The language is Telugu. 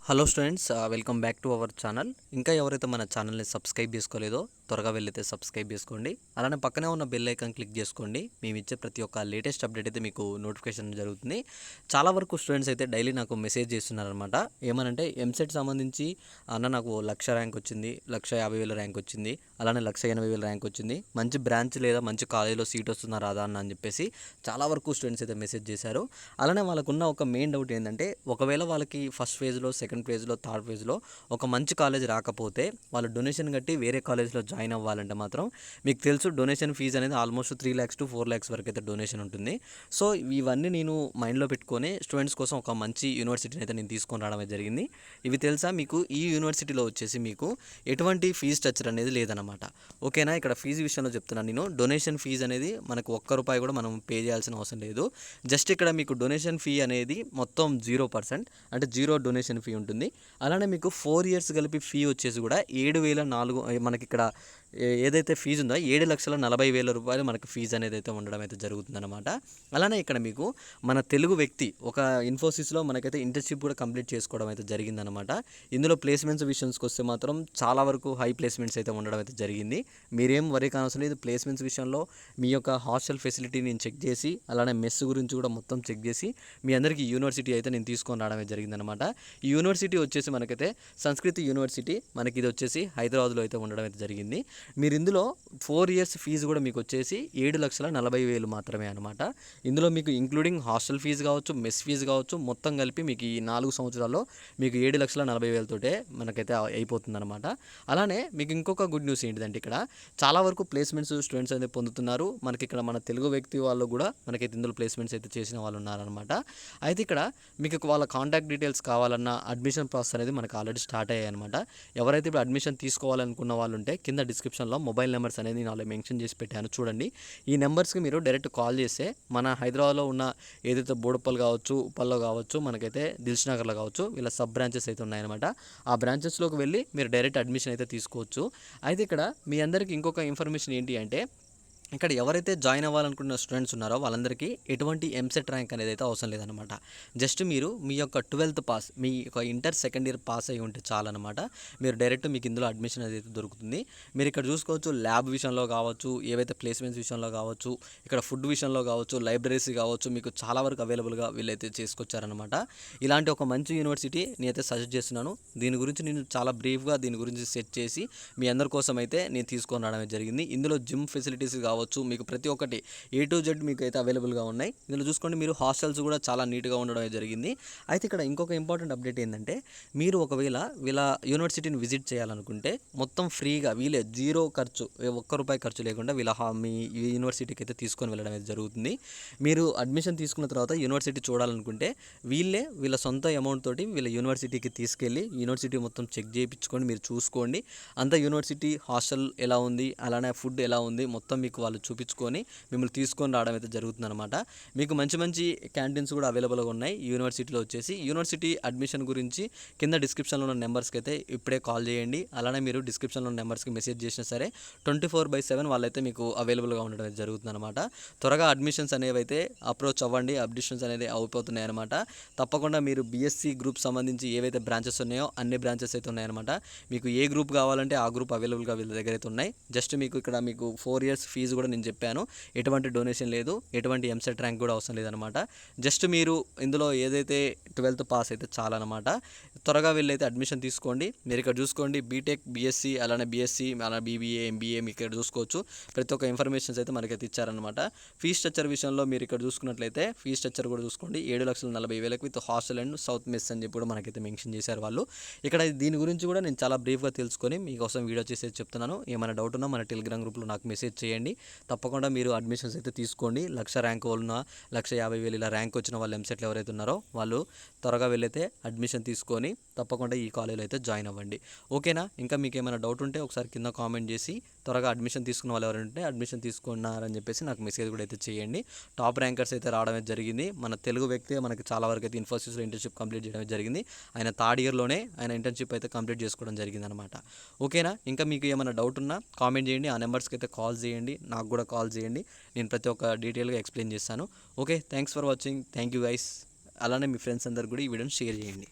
Hello students, welcome back to our channel. ఇంకా ఎవరైతే మన ఛానల్ని సబ్స్క్రైబ్ చేసుకోలేదో త్వరగా వెళ్ళైతే సబ్స్క్రైబ్ చేసుకోండి. అలానే పక్కనే ఉన్న బెల్ ఐకాన్ క్లిక్ చేసుకోండి. మేము ఇచ్చే ప్రతి ఒక్క లేటెస్ట్ అప్డేట్ అయితే మీకు నోటిఫికేషన్ జరుగుతుంది. చాలా వరకు స్టూడెంట్స్ అయితే డైలీ నాకు మెసేజ్ చేస్తున్నారనమాట. ఏమనంటే ఎంసెట్ సంబంధించి అన్న నాకు 1,00,000 ర్యాంక్ వచ్చింది, 1,50,000 ర్యాంక్ వచ్చింది, అలానే 1,80,000 ర్యాంక్ వచ్చింది, మంచి బ్రాంచ్ లేదా మంచి కాలేజీలో సీట్ వస్తుందా రాదా అన్న అని చెప్పేసి చాలా వరకు స్టూడెంట్స్ అయితే మెసేజ్ చేశారు. అలానే వాళ్ళకున్న ఒక మెయిన్ డౌట్ ఏంటంటే, ఒకవేళ వాళ్ళకి ఫస్ట్ ఫేజ్లో, సెకండ్ ఫేజ్లో, థర్డ్ ఫేజ్లో ఒక మంచి కాలేజ్ రాకపోతే వాళ్ళు డొనేషన్ కట్టి వేరే కాలేజ్లో జాయిన్ అవ్వాలంటే మాత్రం మీకు తెలుసు డొనేషన్ ఫీజు అనేది ఆల్మోస్ట్ 3 lakhs to 4 lakhs వరకు అయితే డొనేషన్ ఉంటుంది. సో ఇవన్నీ నేను మైండ్లో పెట్టుకొని స్టూడెంట్స్ కోసం ఒక మంచి యూనివర్సిటీని అయితే నేను తీసుకొని రావడం జరిగింది. ఇవి తెలుసా మీకు, ఈ యూనివర్సిటీలో వచ్చేసి మీకు ఎటువంటి ఫీజు స్ట్రక్చర్ అనేది లేదనమాట. ఓకేనా, ఇక్కడ ఫీజు విషయంలో చెప్తున్నాను నేను. డొనేషన్ ఫీజు అనేది మనకు ₹1 కూడా మనం పే చేయాల్సిన అవసరం లేదు. జస్ట్ ఇక్కడ మీకు డొనేషన్ ఫీ అనేది మొత్తం 0%, అంటే జీరో డొనేషన్ ఫీ ఉంటుంది. అలానే మీకు 4 years కలిపి ఫీ వచ్చేసి కూడా 7,400 మనకి ఇక్కడ ఏదైతే ఫీజు ఉందో 7,40,000 మనకి ఫీజు అనేది అయితే ఉండడం అయితే జరుగుతుందన్నమాట. అలానే ఇక్కడ మీకు మన తెలుగు వ్యక్తి ఒక ఇన్ఫోసిస్లో మనకైతే ఇంటర్న్షిప్ కూడా కంప్లీట్ చేసుకోవడం అయితే జరిగిందనమాట. ఇందులో ప్లేస్మెంట్స్ విషయానికి వస్తే మాత్రం చాలా వరకు హై ప్లేస్మెంట్స్ అయితే ఉండడం అయితే జరిగింది. మీరేం వరీ కానవసరం లేదు. ప్లేస్మెంట్స్ విషయంలో మీ యొక్క హాస్టల్ ఫెసిలిటీ నేను చెక్ చేసి, అలానే మెస్ గురించి కూడా మొత్తం చెక్ చేసి మీ అందరికీ యూనివర్సిటీ అయితే నేను తీసుకొని రావడమే జరిగిందనమాట. ఈ యూనివర్సిటీ వచ్చేసి మనకైతే సంస్కృతి యూనివర్సిటీ, మనకి ఇది వచ్చేసి హైదరాబాద్లో అయితే ఉండడం అయితే జరిగింది. మీరు ఇందులో 4 years ఫీజు కూడా మీకు వచ్చేసి 7,40,000 మాత్రమే అనమాట. ఇందులో మీకు ఇంక్లూడింగ్ హాస్టల్ ఫీజు కావచ్చు, మెస్ ఫీజు కావచ్చు, మొత్తం కలిపి మీకు ఈ 4 సంవత్సరాల్లో మీకు 7,40,000 తోటే మనకైతే అయిపోతుంది అనమాట. అలానే మీకు ఇంకొక గుడ్ న్యూస్ ఏంటిదంటే, ఇక్కడ చాలా వరకు ప్లేస్మెంట్స్ స్టూడెంట్స్ అయితే పొందుతున్నారు. మనకి ఇక్కడ మన తెలుగు వ్యక్తి వాళ్ళు కూడా మనకైతే ఇందులో ప్లేస్మెంట్స్ అయితే చేసిన వాళ్ళు ఉన్నారనమాట. అయితే ఇక్కడ మీకు వాళ్ళ కాంటాక్ట్ డీటెయిల్స్ కావాలన్నా అడ్మిషన్ ప్రాసెస్ అనేది మనకు ఆల్రెడీ స్టార్ట్ అయ్యాయి అనమాట. ఎవరైతే ఇప్పుడు అడ్మిషన్ తీసుకోవాలనుకున్న వాళ్ళు ఉంటే కింద డిస్క్రిప్షన్లో మొబైల్ నెంబర్స్ అనేది నేను అలా మెన్షన్ చేసి పెట్టాను, చూడండి. ఈ నెంబర్స్కి మీరు డైరెక్ట్ కాల్ చేస్తే మన హైదరాబాద్లో ఉన్న ఏదైతే బోడుప్పల్ కావచ్చు, ఉప్పల్లో కావచ్చు, మనకైతే దిల్సుఖ్నగర్లో కావచ్చు, వీళ్ళ సబ్ బ్రాంచెస్ అయితే ఉన్నాయన్నమాట. ఆ బ్రాంచెస్లోకి వెళ్ళి మీరు డైరెక్ట్ అడ్మిషన్ అయితే తీసుకోవచ్చు. అయితే ఇక్కడ మీ అందరికీ ఇంకొక ఇన్ఫర్మేషన్ ఏంటి అంటే, ఇక్కడ ఎవరైతే జాయిన్ అవ్వాలనుకున్న స్టూడెంట్స్ ఉన్నారో వాళ్ళందరికీ ఎటువంటి ఎంసెట్ ర్యాంక్ అనేది అయితే అవసరం లేదనమాట. జస్ట్ మీరు మీ యొక్క 12th పాస్, మీ యొక్క ఇంటర్ సెకండ్ ఇయర్ పాస్ అయ్యి ఉంటే చాలన్నమాట. మీరు డైరెక్ట్ మీకు ఇందులో అడ్మిషన్ అనేది దొరుకుతుంది. మీరు ఇక్కడ చూసుకోవచ్చు, ల్యాబ్ విషయంలో కావచ్చు, ఏవైతే ప్లేస్మెంట్స్ విషయంలో కావచ్చు, ఇక్కడ ఫుడ్ విషయంలో కావచ్చు, లైబ్రరీస్ కావచ్చు, మీకు చాలా వరకు అవైలబుల్గా వీళ్ళైతే చేసుకొచ్చారనమాట. ఇలాంటి ఒక మంచి యూనివర్సిటీ నేనైతే సజెస్ట్ చేస్తున్నాను. దీని గురించి నేను చాలా బ్రీఫ్గా దీని గురించి సెట్ చేసి మీ అందరి కోసం అయితే నేను తీసుకొని రావడం జరిగింది. ఇందులో జిమ్ ఫెసిలిటీస్ కావచ్చు, మీకు ప్రతి ఒక్కటి A to Z మీకు అయితే అవైలబుల్గా ఉన్నాయి. ఇందులో చూసుకోండి, మీరు హాస్టల్స్ కూడా చాలా నీట్గా ఉండడం జరిగింది. అయితే ఇక్కడ ఇంకొక ఇంపార్టెంట్ అప్డేట్ ఏంటంటే, మీరు ఒకవేళ వీళ్ళ యూనివర్సిటీని విజిట్ చేయాలనుకుంటే మొత్తం ఫ్రీగా వీళ్ళే, జీరో ఖర్చు, ₹1 ఖర్చు లేకుండా వీళ్ళ మీ యూనివర్సిటీకి అయితే తీసుకొని వెళ్ళడం అయితే జరుగుతుంది. మీరు అడ్మిషన్ తీసుకున్న తర్వాత యూనివర్సిటీ చూడాలనుకుంటే వీళ్ళ సొంత అమౌంట్ తోటి వీళ్ళ యూనివర్సిటీకి తీసుకెళ్ళి యూనివర్సిటీ మొత్తం చెక్ చేయించుకొని మీరు చూసుకోండి. అంత యూనివర్సిటీ హాస్టల్ ఎలా ఉంది, అలానే ఫుడ్ ఎలా ఉంది, మొత్తం మీకు వాళ్ళు చూపించుకొని మిమ్మల్ని తీసుకొని రావడం అయితే జరుగుతుందన్నమాట. మీకు మంచి మంచి క్యాంటీన్స్ కూడా అవైలబుల్గా ఉన్నాయి యూనివర్సిటీలో వచ్చేసి. యూనివర్సిటీ అడ్మిషన్ గురించి కింద డిస్క్రిప్షన్లో ఉన్న నెంబర్స్కి అయితే ఇప్పుడే కాల్ చేయండి. అలానే మీరు డిస్క్రిప్షన్లో ఉన్న నెంబర్స్కి మెసేజ్ చేసినా సరే 24/7 వాళ్ళైతే మీకు అవైలబుల్గా ఉండడం అయితే జరుగుతుందన్నమాట. త్వరగా అడ్మిషన్స్ అనేవి అయితే అప్రోచ్ అవ్వండి. అడ్మిషన్స్ అనేది అయిపోతున్నాయి అనమాట. తప్పకుండా మీరు BSc గ్రూప్ సంబంధించి ఏవైతే బ్రాంచెస్ ఉన్నాయో అన్ని బ్రాంచెస్ అయితే ఉన్నాయన్నమాట. మీకు ఏ గ్రూప్ కావాలంటే ఆ గ్రూప్ అవైలబుల్గా వీళ్ళ దగ్గర అయితే ఉన్నాయి. జస్ట్ మీకు ఇక్కడ మీకు 4 years ఫీజు కూడా నేను చెప్పాను. ఎటువంటి డొనేషన్ లేదు, ఎటువంటి ఎంసెట్ ర్యాంక్ కూడా అవసరం లేదనమాట. జస్ట్ మీరు ఇందులో ఏదైతే 12th పాస్ అయితే చాలన్నమాట. త్వరగా వెళ్ళైతే అడ్మిషన్ తీసుకోండి. మీరు ఇక్కడ చూసుకోండి, బీటెక్, BSc, అలానే BSc, అలానే BBA, MBA మీకు ఇక్కడ చూసుకోవచ్చు. ప్రతి ఒక్క ఇన్ఫర్మేషన్స్ అయితే మనకైతే ఇచ్చారనమాట. ఫీజ్ స్ట్రక్చర్ విషయంలో మీరు ఇక్కడ చూసుకున్నట్లయితే ఫీజ్ స్ట్రక్చర్ కూడా చూసుకోండి, 7,40,000 with hostel and south mess అని చెప్పి కూడా మనకైతే మెన్షన్ చేశారు వాళ్ళు. ఇక్కడ దీని గురించి కూడా నేను చాలా బ్రీఫ్గా తెలుసుకొని మీకోసం వీడియో చేసేది చెప్తున్నాను. ఏమైనా డౌట్ ఉన్నా మన టెలిగ్రామ్ గ్రూప్లో నాకు మెసేజ్ చేయండి. తప్పకుండా మీరు అడ్మిషన్స్ అయితే తీసుకోండి. 1,00,000 ర్యాంక్ ఉన్న, 1,50,000 ఇలా ర్యాంక్ వచ్చిన వాళ్ళు ఎంసెట్లు ఎవరైతే ఉన్నారో వాళ్ళు త్వరగా వెళ్ళైతే అడ్మిషన్ తీసుకొని తప్పకుండా ఈ కాలేజీలో అయితే జాయిన్ అవ్వండి. ఓకేనా? ఇంకా మీకు ఏమైనా డౌట్ ఉంటే ఒకసారి కింద కామెంట్ చేసి త్వరగా అడ్మిషన్ తీసుకున్న వాళ్ళు ఎవరంటే అడ్మిషన్ తీసుకున్నారని చెప్పేసి నాకు మెసేజ్ కూడా అయితే చేయండి. టాప్ ర్యాంకర్స్ అయితే రావడమే జరిగింది. మన తెలుగు వ్యక్తి మనకి చాలా వరకు అయితే ఇన్ఫోసిస్లో ఇంటర్న్షిప్ కంప్లీట్ చేయడం జరిగింది. ఆయన థర్డ్ ఇయర్లోనే ఆయన ఇంటర్న్షిప్ అయితే కంప్లీట్ చేసుకోవడం జరిగింది అనమాట. ఓకేనా? ఇంకా మీకు ఏమైనా డౌట్ ఉన్నా కామెంట్ చేయండి. ఆ నెంబర్స్కి అయితే కాల్ చేయండి, నాకు కూడా కాల్ చేయండి. నేను ప్రతి ఒక్క డీటెయిల్గా ఎక్స్ప్లెయిన్ చేస్తాను. Okay, thanks for watching. Thank you guys. అలానే మీ ఫ్రెండ్స్ అందరికి కూడా ఈ వీడియోని షేర్ చేయండి.